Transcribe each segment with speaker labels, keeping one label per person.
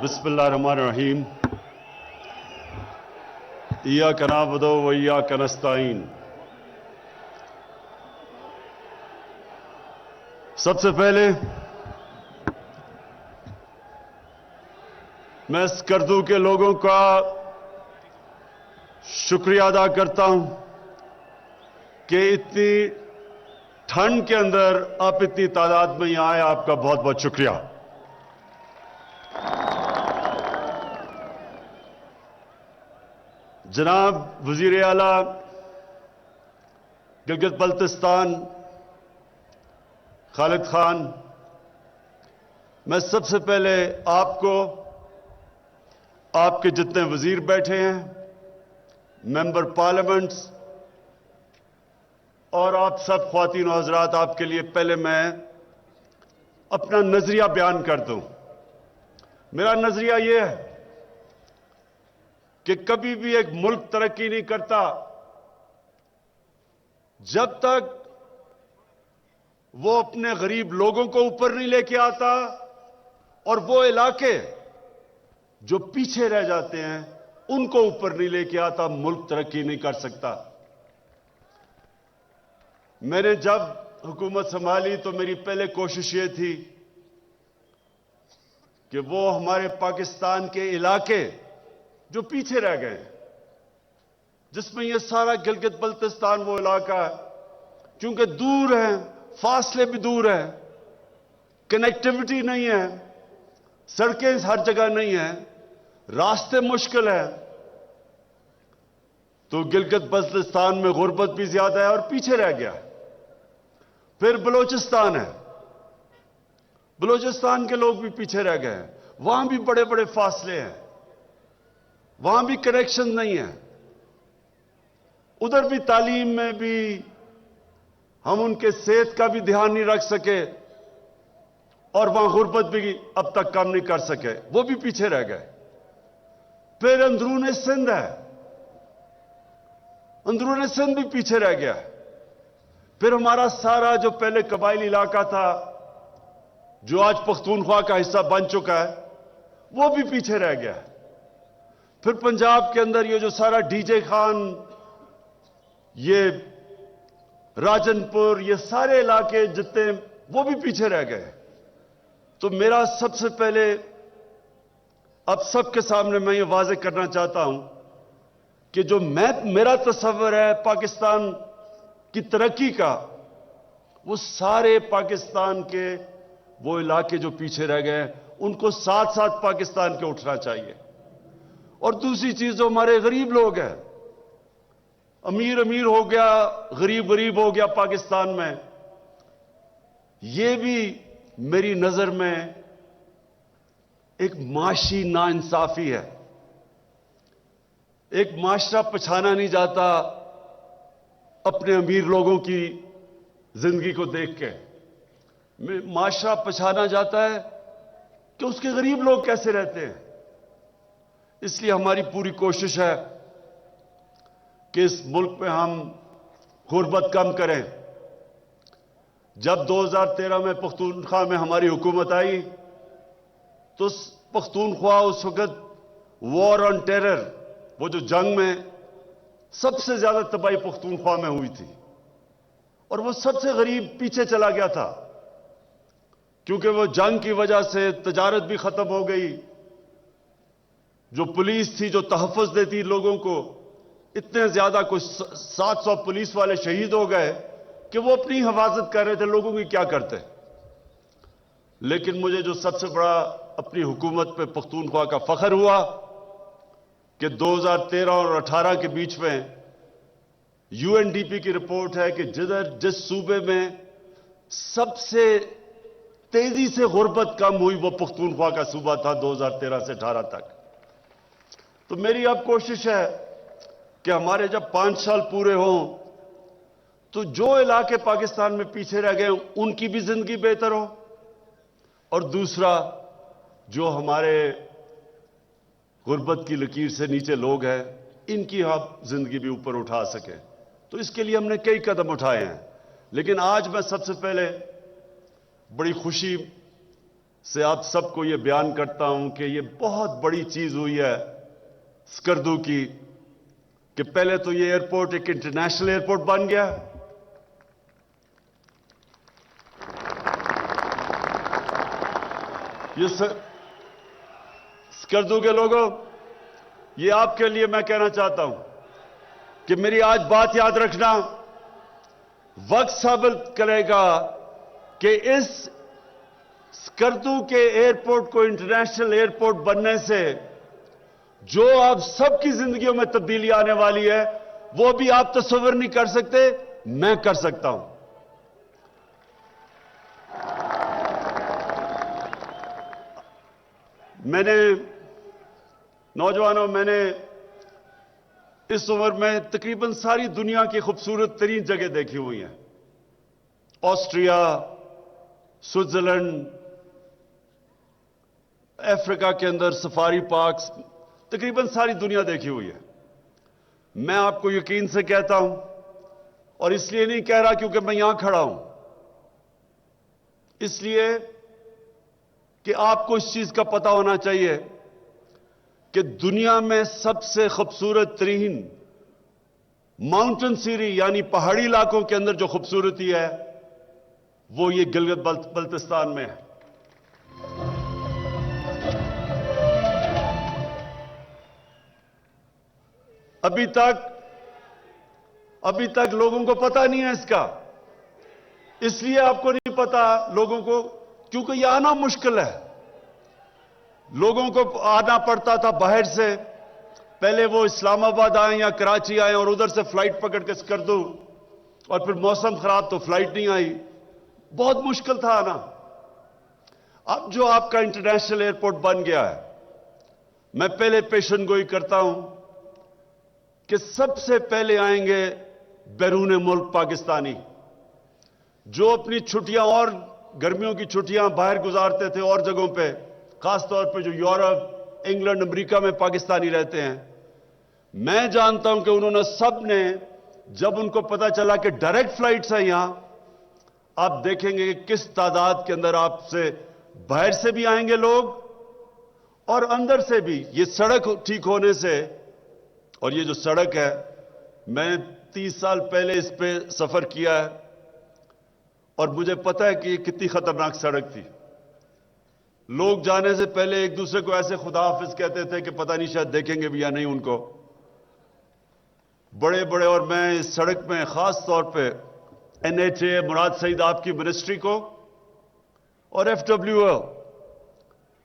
Speaker 1: बिस्मिल्लाहिर्रहमानिर्रहीम। इय्याका नअबुदु व इय्याका नस्तईन। सबसे पहले मैं स्कर्दू के लोगों का शुक्रिया अदा करता हूं कि इतनी ठंड के अंदर आप इतनी तादाद में यहां आए। आपका बहुत बहुत शुक्रिया। जनाब वजीर आला गिलगित बल्तिस्तान खालिद खान, मैं सबसे पहले आपको, आपके जितने वजीर बैठे हैं, मेंबर पार्लियामेंट्स और आप सब ख्वातीन और हजरात, आपके लिए पहले मैं अपना नजरिया बयान कर दूं। मेरा नजरिया यह है कि कभी भी एक मुल्क तरक्की नहीं करता जब तक वो अपने गरीब लोगों को ऊपर नहीं लेके आता और वो इलाके जो पीछे रह जाते हैं उनको ऊपर नहीं लेके आता। मुल्क तरक्की नहीं कर सकता। मैंने जब हुकूमत संभाली तो मेरी पहले कोशिश ये थी कि वो हमारे पाकिस्तान के इलाके जो पीछे रह गए, जिसमें ये सारा गिलगित बल्तिस्तान वो इलाका है, क्योंकि दूर है, फासले भी दूर है, कनेक्टिविटी नहीं है, सड़कें हर जगह नहीं है, रास्ते मुश्किल है, तो गिलगित बल्तिस्तान में गुर्बत भी ज्यादा है और पीछे रह गया। फिर बलोचिस्तान है, बलोचिस्तान के लोग भी पीछे रह गए हैं, वहां भी बड़े बड़े फासले हैं, वहां भी कनेक्शन नहीं है, उधर भी तालीम में भी हम उनके सेहत का भी ध्यान नहीं रख सके और वहां गुर्बत भी अब तक कम नहीं कर सके, वो भी पीछे रह गए। फिर अंदरूनी सिंध है, अंदरूनी सिंध भी पीछे रह गया। फिर हमारा सारा जो पहले कबायली इलाका था, जो आज पख्तूनख्वा का हिस्सा बन चुका है, वो भी पीछे रह गया। फिर पंजाब के अंदर ये जो सारा डीजे खान, ये राजनपुर, ये सारे इलाके जितने, वो भी पीछे रह गए। तो मेरा सबसे पहले अब सबके सामने मैं ये वाज़ेह करना चाहता हूं कि जो मेरा तस्वर है पाकिस्तान की तरक्की का, वो सारे पाकिस्तान के वो इलाके जो पीछे रह गए उनको साथ साथ पाकिस्तान के उठना चाहिए। और दूसरी चीज, जो हमारे गरीब लोग हैं, अमीर अमीर हो गया, गरीब गरीब हो गया पाकिस्तान में, ये भी मेरी नजर में एक माशी नाइंसाफी है। एक माशरा पछाना नहीं जाता अपने अमीर लोगों की जिंदगी को देख के, माशरा पछाना जाता है कि उसके गरीब लोग कैसे रहते हैं। इसलिए हमारी पूरी कोशिश है कि इस मुल्क में हम गुर्बत कम करें। जब 2013 में पख्तूनख्वा में हमारी हुकूमत आई तो पख्तूनख्वा उस वक्त वॉर ऑन टेरर, वो जो जंग में सबसे ज्यादा तबाही पख्तूनख्वा में हुई थी, और वो सबसे गरीब पीछे चला गया था, क्योंकि वो जंग की वजह से तजारत भी खत्म हो गई। जो पुलिस थी, जो तहफ़्फ़ुज़ देती लोगों को, इतने ज्यादा, कुछ 700 पुलिस वाले शहीद हो गए कि वो अपनी हिफाजत कर रहे थे, लोगों की क्या करते। लेकिन मुझे जो सबसे बड़ा अपनी हुकूमत पे पख्तूनख्वा का फख्र हुआ कि 2013 और 18 के बीच में यूएनडीपी की रिपोर्ट है कि जिस सूबे में सबसे तेजी से गुर्बत कम हुई वो पख्तूनख्वा का सूबा था 2013 से 18 तक। तो मेरी अब कोशिश है कि हमारे जब 5 साल पूरे हों तो जो इलाके पाकिस्तान में पीछे रह गए उनकी भी जिंदगी बेहतर हो, और दूसरा जो हमारे गुर्बत की लकीर से नीचे लोग हैं, इनकी हम जिंदगी भी ऊपर उठा सकें। तो इसके लिए हमने कई कदम उठाए हैं। लेकिन आज मैं सबसे पहले बड़ी खुशी سے آپ سب کو یہ بیان کرتا ہوں کہ یہ بہت بڑی چیز ہوئی ہے اسکردو کی کہ پہلے تو یہ ایئرپورٹ ایک انٹرنیشنل ایئرپورٹ بن گیا. یہ اسکردو کے لوگوں، یہ آپ کے لیے میں کہنا چاہتا ہوں کہ میری آج بات یاد رکھنا. وقت ثابت کرے گا کہ اس اسکردو کے ایئرپورٹ کو انٹرنیشنل ایئرپورٹ بننے سے جو آپ سب کی زندگیوں میں تبدیلی آنے والی ہے وہ بھی آپ تصور نہیں کر سکتے، میں کر سکتا ہوں. میں نے نوجوانوں، میں نے اس عمر میں تقریباً ساری دنیا کی خوبصورت ترین جگہ دیکھی ہوئی ہیں. آسٹریا، سوئٹزرلینڈ، افریقہ کے اندر سفاری پارکس، تقریباً ساری دنیا دیکھی ہوئی ہے. میں آپ کو یقین سے کہتا ہوں، اور اس لیے نہیں کہہ رہا کیونکہ میں یہاں کھڑا ہوں، اس لیے کہ آپ کو اس چیز کا پتہ ہونا چاہیے کہ دنیا میں سب سے خوبصورت ترین ماؤنٹن سیری یعنی پہاڑی علاقوں کے اندر جو خوبصورتی ہے وہ یہ گلگت بلتستان میں ہے. ابھی تک لوگوں کو پتہ نہیں ہے اس کا. اس لیے آپ کو نہیں پتا لوگوں کو کیونکہ یہ آنا مشکل ہے. لوگوں کو آنا پڑتا تھا باہر سے، پہلے وہ اسلام آباد آئیں یا کراچی آئیں اور ادھر سے فلائٹ پکڑ کے اسکردو، اور پھر موسم خراب تو فلائٹ نہیں آئی، بہت مشکل تھا آنا. اب جو آپ کا انٹرنیشنل ایئرپورٹ بن گیا ہے، میں پہلے پیشن گوئی کرتا ہوں کہ سب سے پہلے آئیں گے بیرون ملک پاکستانی جو اپنی چھٹیاں اور گرمیوں کی چھٹیاں باہر گزارتے تھے اور جگہوں پہ، خاص طور پہ جو یورپ، انگلینڈ، امریکہ میں پاکستانی رہتے ہیں. میں جانتا ہوں کہ انہوں نے سب نے، جب ان کو پتا چلا کہ ڈائریکٹ فلائٹس ہیں یہاں، آپ دیکھیں گے کہ کس تعداد کے اندر آپ سے باہر سے بھی آئیں گے لوگ اور اندر سے بھی. یہ سڑک ٹھیک ہونے سے، اور یہ جو سڑک ہے، میں نے 30 سال پہلے اس پہ سفر کیا ہے اور مجھے پتا ہے کہ یہ کتنی خطرناک سڑک تھی. لوگ جانے سے پہلے ایک دوسرے کو ایسے خدا حافظ کہتے تھے کہ پتہ نہیں شاید دیکھیں گے بھی یا نہیں ان کو. بڑے بڑے، اور میں اس سڑک میں خاص طور پہ NHA، مراد سعید آپ کی منسٹری کو، اور FWO،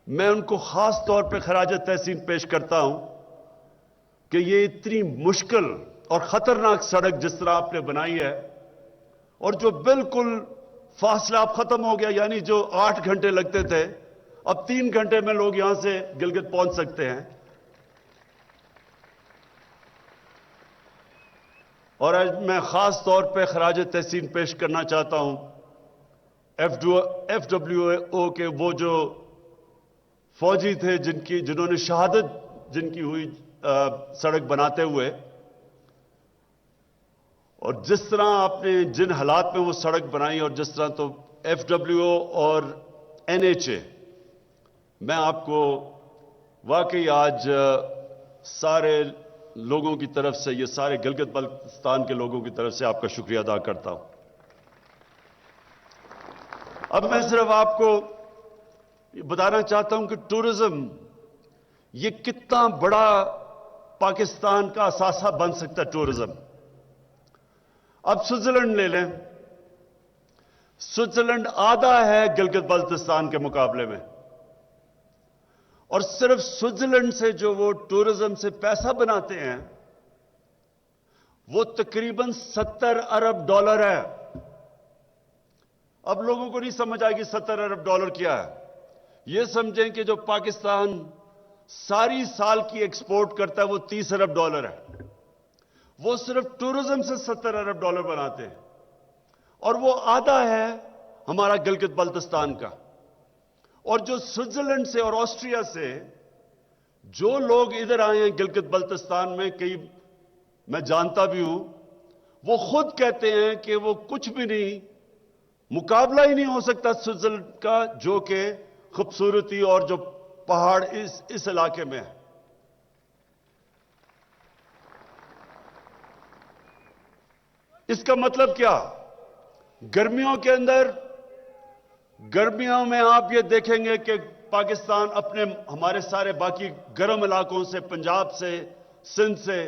Speaker 1: میں ان کو خاص طور پہ خراج تحسین پیش کرتا ہوں کہ یہ اتنی مشکل اور خطرناک سڑک جس طرح آپ نے بنائی ہے، اور جو بالکل فاصلہ اب ختم ہو گیا، یعنی جو 8 گھنٹے لگتے تھے اب 3 گھنٹے میں لوگ یہاں سے گلگت پہنچ سکتے ہیں. اور آج میں خاص طور پہ خراج تحسین پیش کرنا چاہتا ہوں FWO کے وہ جو فوجی تھے جنہوں نے شہادت جن کی ہوئی سڑک بناتے ہوئے، اور جس طرح آپ نے جن حالات میں وہ سڑک بنائی، اور جس طرح تو FWO اور NHA، میں آپ کو واقعی آج سارے لوگوں کی طرف سے، یہ سارے گلگت بلتستان کے لوگوں کی طرف سے آپ کا شکریہ ادا کرتا ہوں. اب میں صرف آپ کو بتانا چاہتا ہوں کہ ٹورزم یہ کتنا بڑا پاکستان کا اثاثہ بن سکتا ہے. ٹورزم، اب سوئٹزرلینڈ لے لیں، سوئٹزرلینڈ آدھا ہے گلگت بلتستان کے مقابلے میں، اور صرف سوئٹزرلینڈ سے جو وہ ٹورزم سے پیسہ بناتے ہیں وہ تقریباً $70 ارب ہے. اب لوگوں کو نہیں سمجھ آئے گی $70 ارب کیا ہے. یہ سمجھیں کہ جو پاکستان ساری سال کی ایکسپورٹ کرتا ہے وہ $30 ارب ہے. وہ صرف ٹورزم سے $70 ارب بناتے ہیں، اور وہ آدھا ہے ہمارا گلگت بلتستان کا. اور جو سوئٹزرلینڈ سے اور آسٹریا سے جو لوگ ادھر آئے ہیں گلگت بلتستان میں، کئی میں جانتا بھی ہوں، وہ خود کہتے ہیں کہ وہ کچھ بھی نہیں، مقابلہ ہی نہیں ہو سکتا سوئٹزرلینڈ کا جو کہ खूबसूरती और जो पहाड़ इस इलाके में है। इसका मतलब क्या? गर्मियों के अंदर, गर्मियों में आप ये देखेंगे कि पाकिस्तान अपने हमारे सारे बाकी गर्म इलाकों से, पंजाब से, सिंध से,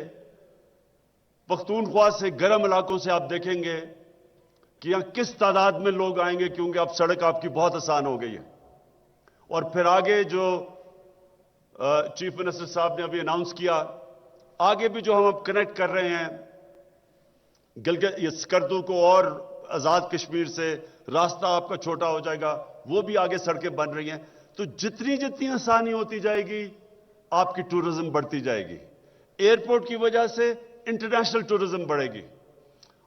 Speaker 1: पख्तूनख्वा से, गर्म इलाकों से आप देखेंगे कि यहां किस तादाद में लोग आएंगे, क्योंकि अब सड़क आपकी बहुत आसान हो गई है। और फिर आगे जो चीफ मिनिस्टर साहब ने अभी अनाउंस किया, आगे भी जो हम अब कनेक्ट कर रहे हैं गिलगित, ये स्कर्दू को और आजाद कश्मीर से रास्ता आपका छोटा हो जाएगा, वो भी आगे सड़कें बन रही हैं। तो जितनी जितनी आसानी होती जाएगी, आपकी टूरिज्म बढ़ती जाएगी। एयरपोर्ट की वजह से इंटरनेशनल टूरिज्म बढ़ेगी।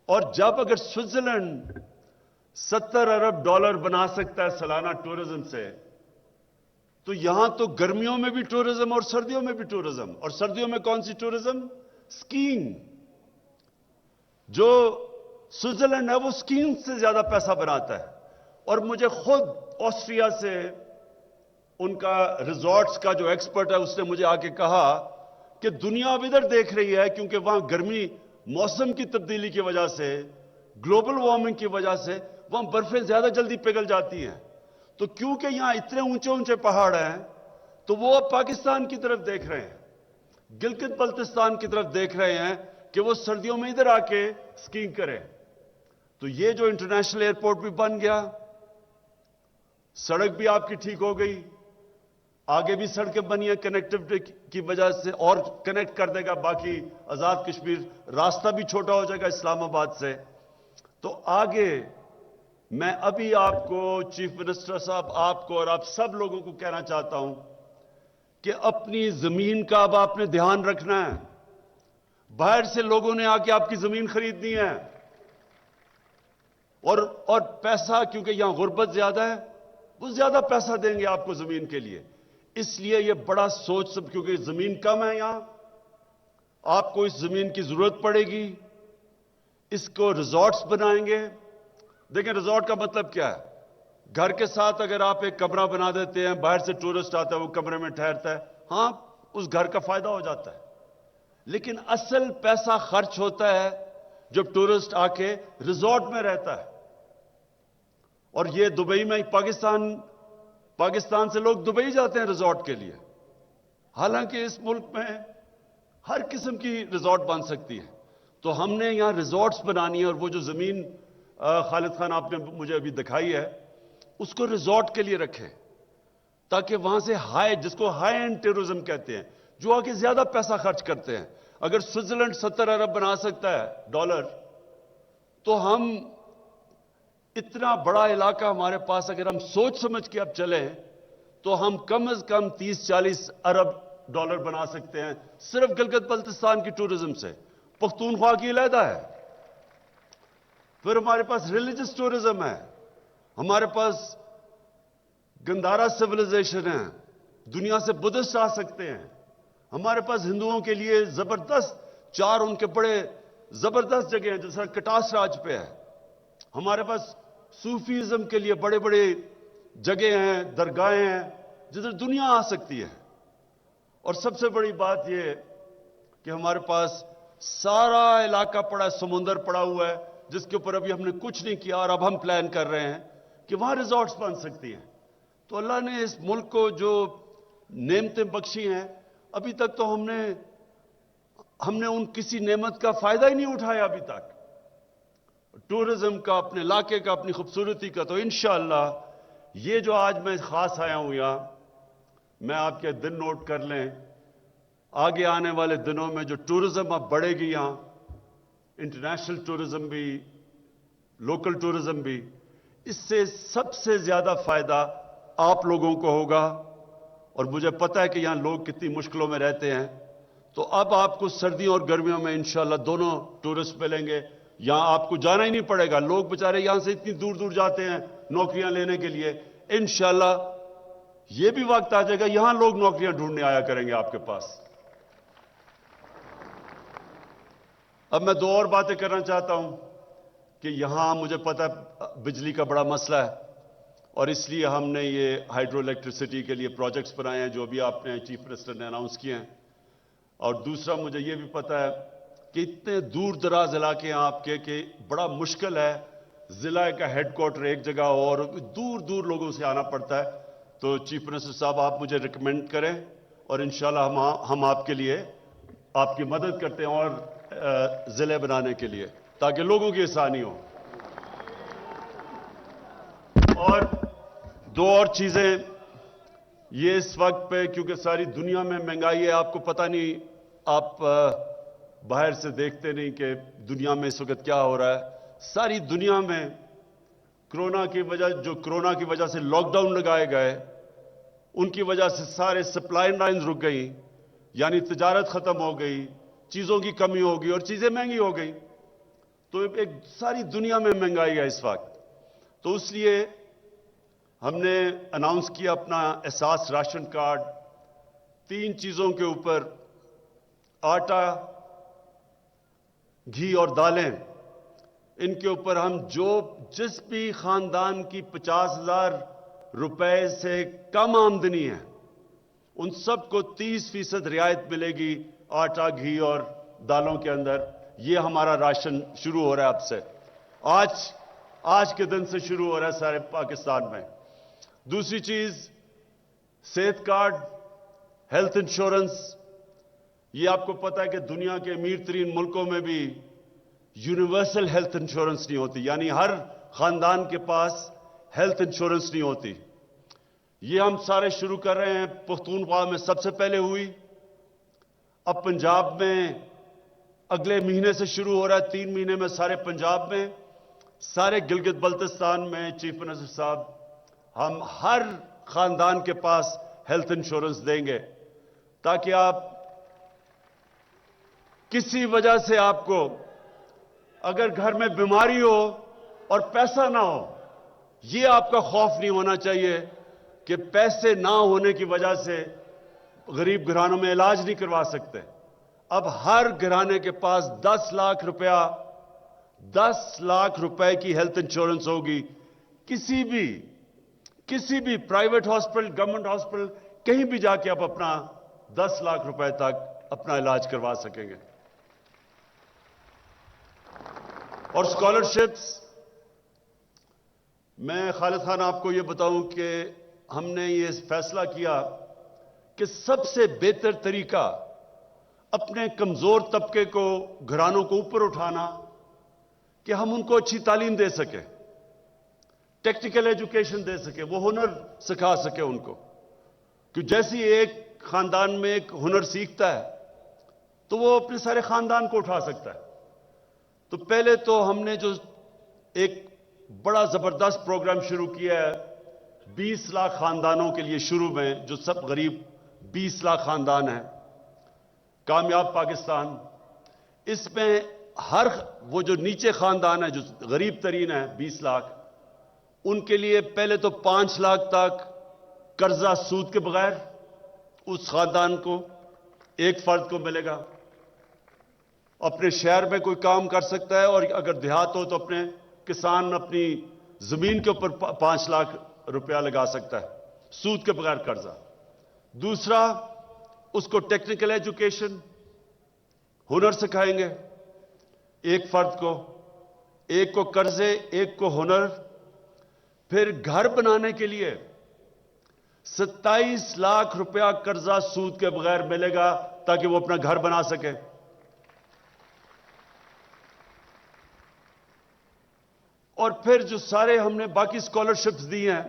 Speaker 1: और जब अगर स्विट्जरलैंड $70 अरब बना सकता है सालाना टूरिज्म से, तो यहां तो गर्मियों में भी टूरिज्म और सर्दियों में भी टूरिज्म। और सर्दियों में कौन सी टूरिज्म? स्कीइंग। जो स्विट्जरलैंड है वो स्कीइंग से ज्यादा पैसा बनाता है। और मुझे खुद ऑस्ट्रिया से उनका रिजॉर्ट्स का जो एक्सपर्ट है, उसने मुझे आके कहा कि दुनिया अब इधर देख रही है, क्योंकि वहां गर्मी, मौसम की तब्दीली की वजह से, ग्लोबल वार्मिंग की वजह से वहां बर्फें ज्यादा जल्दी पिघल जाती हैं। तो क्योंकि यहां इतने ऊंचे ऊंचे पहाड़ हैं, तो वो अब पाकिस्तान की तरफ देख रहे हैं, गिलगित बल्तिस्तान की तरफ देख रहे हैं कि वो सर्दियों में इधर आके स्कीइंग करें। तो ये जो इंटरनेशनल एयरपोर्ट भी बन गया, सड़क भी आपकी ठीक हो गई, आगे भी सड़कें बनी है कनेक्टिविटी की वजह से, और कनेक्ट कर देगा बाकी आजाद कश्मीर, रास्ता भी छोटा हो जाएगा इस्लामाबाद से। तो आगे मैं अभी आपको, चीफ मिनिस्टर साहब, आपको और आप सब लोगों को कहना चाहता हूं कि अपनी जमीन का अब आपने ध्यान रखना है। बाहर से लोगों ने आके आपकी जमीन खरीदनी है, और पैसा, क्योंकि यहां गुर्बत ज्यादा है, वो ज्यादा पैसा देंगे आपको जमीन के लिए। इसलिए ये बड़ा सोच सब, क्योंकि जमीन कम है यहां, आपको इस जमीन की जरूरत पड़ेगी। इसको रिजॉर्ट्स बनाएंगे। देखें, रिजॉर्ट का मतलब क्या है? घर के साथ अगर आप एक कमरा बना देते हैं, बाहर से टूरिस्ट आता है, वो कमरे में ठहरता है, हां, उस घर का फायदा हो जाता है। लेकिन असल पैसा खर्च होता है जब टूरिस्ट आके रिजॉर्ट में रहता है। और ये दुबई में, पाकिस्तान से लोग दुबई जाते हैं रिजॉर्ट के लिए, हालांकि इस मुल्क में हर किस्म की रिजॉर्ट बन सकती है। तो हमने यहां रिजॉर्ट्स बनानी है, और वो जो जमीन खालिद खान आपने मुझे अभी दिखाई है, उसको रिजॉर्ट के लिए रखें, ताकि वहां से जिसको हाई एंड टूरिज्म कहते हैं, जो आके ज्यादा पैसा खर्च करते हैं। अगर स्विट्जरलैंड $70 अरब बना सकता है, तो हम इतना बड़ा इलाका हमारे पास, अगर हम सोच समझ के अब चले, तो हम कम से कम $30-40 अरब बना सकते हैं, सिर्फ गिलगित बल्तिस्तान की टूरिज्म से। पख्तूनख्वा की अलहदा है। फिर हमारे पास रिलीजियस टूरिज्म है, हमारे पास गंधारा सिविलाइजेशन है, दुनिया से बुद्धिस्ट आ सकते हैं। हमारे पास हिंदुओं के लिए जबरदस्त 4 उनके बड़े जबरदस्त जगह हैं, जैसा कटास राज पे है। हमारे पास सूफीज्म के लिए बड़े बड़े जगह हैं, दरगाहें हैं, जिधर दुनिया आ सकती है। और सबसे बड़ी बात यह कि हमारे पास सारा इलाका पड़ा, समुंदर पड़ा हुआ है, जिसके ऊपर अभी हमने कुछ नहीं किया, और अब हम प्लान कर रहे हैं कि वहां रिजॉर्ट्स बन सकती हैं। तो अल्लाह ने इस मुल्क को जो नेमतें बख्शी हैं, अभी तक तो हमने उन किसी नेमत का फायदा ही नहीं उठाया अभी तक, टूरिज्म का, अपने इलाके का, अपनी खूबसूरती का। तो इंशाअल्लाह ये जो आज मैं खास आया हूं यहां, मैं आपके दिन नोट कर लें, आगे आने वाले दिनों में जो टूरिज्म अब बढ़ेगी यहां, इंटरनेशनल टूरिज्म भी, लोकल टूरिज्म भी, इससे सबसे ज्यादा फायदा आप लोगों को होगा। और मुझे पता है कि यहां लोग कितनी मुश्किलों में रहते हैं। तो अब आपको सर्दियों और गर्मियों में इंशाअल्लाह दोनों टूरिस्ट मिलेंगे। यहां आपको जाना ही नहीं पड़ेगा। लोग बेचारे यहां से इतनी दूर दूर जाते हैं नौकरियां लेने के लिए। इंशाअल्लाह यह भी वक्त आ जाएगा, यहां लोग नौकरियां ढूंढने आया करेंगे आपके पास। अब मैं 2 और बातें करना चाहता हूं कि यहां मुझे पता है बिजली का बड़ा मसला है, اور اس لیے ہم نے یہ ہائیڈرو الیکٹریسٹی کے لیے پروجیکٹس بنائے ہیں جو ابھی آپ نے چیف منسٹر نے اناؤنس کیے ہیں. اور دوسرا مجھے یہ بھی پتا ہے کہ اتنے دور دراز علاقے ہیں آپ کے کہ بڑا مشکل ہے ضلع کا ہیڈ کوارٹر ایک جگہ اور دور دور لوگوں سے آنا پڑتا ہے. تو چیف منسٹر صاحب آپ مجھے ریکمینڈ کریں اور انشاءاللہ ہم آپ کے لیے آپ کی مدد کرتے ہیں اور ضلع بنانے کے لیے تاکہ لوگوں کی آسانی ہو. اور دو اور چیزیں یہ اس وقت پہ کیونکہ ساری دنیا میں مہنگائی ہے آپ کو پتہ نہیں آپ باہر سے دیکھتے نہیں کہ دنیا میں اس وقت کیا ہو رہا ہے. ساری دنیا میں کرونا کی وجہ سے لاک ڈاؤن لگائے گئے ان کی وجہ سے سارے سپلائی لائنز رک گئی یعنی تجارت ختم ہو گئی چیزوں کی کمی ہو گئی اور چیزیں مہنگی ہو گئی. تو ایک ساری دنیا میں مہنگائی ہے اس وقت. تو اس لیے ہم نے اناؤنس کیا اپنا احساس راشن کارڈ 3 چیزوں کے اوپر آٹا گھی اور دالیں ان کے اوپر ہم جس بھی خاندان کی 50,000 روپے سے کم آمدنی ہے ان سب کو 30% رعایت ملے گی آٹا گھی اور دالوں کے اندر. یہ ہمارا راشن شروع ہو رہا ہے اب سے آج کے دن سے شروع ہو رہا ہے سارے پاکستان میں. دوسری چیز صحت کارڈ ہیلتھ انشورنس. یہ آپ کو پتا ہے کہ دنیا کے امیر ترین ملکوں میں بھی یونیورسل ہیلتھ انشورنس نہیں ہوتی یعنی ہر خاندان کے پاس ہیلتھ انشورنس نہیں ہوتی. یہ ہم سارے شروع کر رہے ہیں. پختونخوا میں سب سے پہلے ہوئی اب پنجاب میں اگلے مہینے سے شروع ہو رہا ہے 3 مہینے میں سارے پنجاب میں سارے گلگت بلتستان میں. چیف منسٹر صاحب ہم ہر خاندان کے پاس ہیلتھ انشورنس دیں گے تاکہ آپ کسی وجہ سے آپ کو اگر گھر میں بیماری ہو اور پیسہ نہ ہو یہ آپ کا خوف نہیں ہونا چاہیے کہ پیسے نہ ہونے کی وجہ سے غریب گھرانوں میں علاج نہیں کروا سکتے. اب ہر گھرانے کے پاس 10 لاکھ روپے کی ہیلتھ انشورنس ہوگی. کسی بھی پرائیویٹ ہاسپٹل گورنمنٹ ہاسپٹل کہیں بھی جا کے آپ اپنا 10 لاکھ روپے تک اپنا علاج کروا سکیں گے. اور اسکالرشپس میں خالد خان آپ کو یہ بتاؤں کہ ہم نے یہ فیصلہ کیا کہ سب سے بہتر طریقہ اپنے کمزور طبقے کو گھرانوں کو اوپر اٹھانا کہ ہم ان کو اچھی تعلیم دے سکیں ٹیکنیکل ایجوکیشن دے سکیں وہ ہنر سکھا سکیں ان کو. کہ جیسی ایک خاندان میں ایک ہنر سیکھتا ہے تو وہ اپنے سارے خاندان کو اٹھا سکتا ہے. تو پہلے تو ہم نے جو ایک بڑا زبردست پروگرام شروع کیا ہے 20 لاکھ خاندانوں کے لیے شروع میں جو سب غریب 20 لاکھ خاندان ہیں کامیاب پاکستان. اس میں ہر وہ جو نیچے خاندان ہے جو غریب ترین ہے 20 لاکھ ان کے لیے پہلے تو 5 لاکھ تک قرضہ سود کے بغیر اس خاندان کو ایک فرد کو ملے گا. اپنے شہر میں کوئی کام کر سکتا ہے اور اگر دیہات ہو تو اپنے کسان اپنی زمین کے اوپر 5 لاکھ روپیہ لگا سکتا ہے سود کے بغیر قرضہ. دوسرا اس کو ٹیکنیکل ایجوکیشن ہنر سکھائیں گے ایک فرد کو ایک کو قرضے ایک کو ہنر. پھر گھر بنانے کے لیے 27 لاکھ روپیہ قرضہ سود کے بغیر ملے گا تاکہ وہ اپنا گھر بنا سکے. اور پھر جو سارے ہم نے باقی اسکالرشپس دی ہیں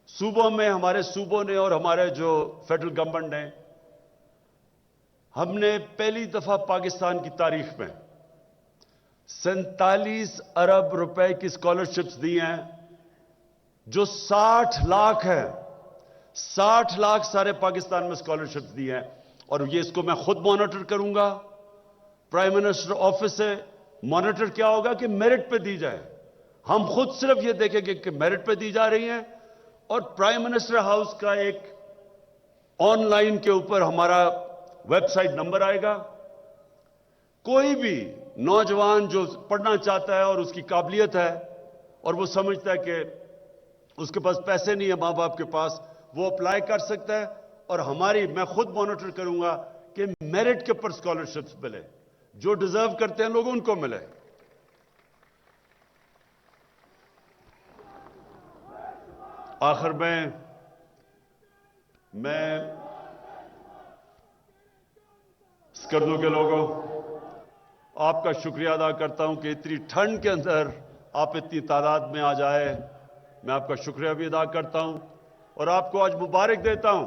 Speaker 1: صوبوں میں ہمارے صوبوں نے اور ہمارے جو فیڈرل گورنمنٹ نے ہم نے پہلی دفعہ پاکستان کی تاریخ میں 47 ارب روپے کی اسکالرشپس دی ہیں جو 60 لاکھ ہے 60 لاکھ سارے پاکستان میں اسکالرشپس دی ہیں. اور یہ اس کو میں خود مانیٹر کروں گا پرائم منسٹر آفس سے. مانیٹر کیا ہوگا کہ میرٹ پہ دی جائے. ہم خود صرف یہ دیکھیں گے کہ میرٹ پہ دی جا رہی ہیں اور پرائم منسٹر ہاؤس کا ایک آن لائن کے اوپر ہمارا ویب سائٹ نمبر آئے گا. کوئی بھی نوجوان جو پڑھنا چاہتا ہے اور اس کی قابلیت ہے اور وہ سمجھتا ہے کہ उसके पास पैसे नहीं है मां बाप के पास, वो अप्लाई कर सकता है और मैं खुद मॉनिटर करूंगा कि मेरिट के ऊपर स्कॉलरशिप्स मिले, जो डिजर्व करते हैं लोग उनको मिले। आखिर में मैं स्कर्दू के लोगों आपका शुक्रिया अदा करता हूं कि इतनी ठंड के अंदर आप इतनी तादाद में आ जाए। मैं आपका शुक्रिया भी अदा करता हूं और आपको आज मुबारक देता हूं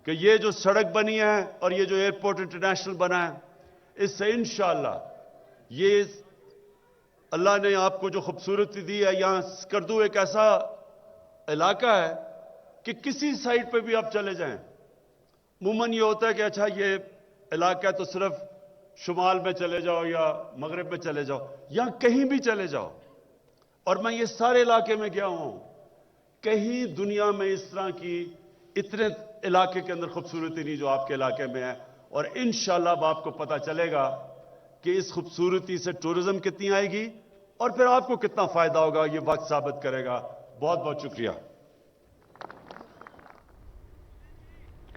Speaker 1: कि ये जो सड़क बनी है और ये जो एयरपोर्ट इंटरनेशनल बना है, इससे इंशाअल्लाह ये अल्लाह ने आपको जो खूबसूरती दी है, यहां स्कर्दू एक ऐसा इलाका है कि किसी साइड पे भी आप चले जाएं, अमूमन ये होता है कि अच्छा ये इलाका है तो सिर्फ शुमाल में चले जाओ या मगरिब में चले जाओ, यहां कहीं भी चले जाओ। और मैं ये सारे इलाके में गया हूं, कहीं दुनिया में इस तरह की इतने इलाके के अंदर खूबसूरती नहीं जो आपके इलाके में है। और इंशाअल्लाह अब आपको पता चलेगा कि इस खूबसूरती से टूरिज्म कितनी आएगी और फिर आपको कितना फायदा होगा, ये वक्त साबित करेगा। बहुत बहुत शुक्रिया।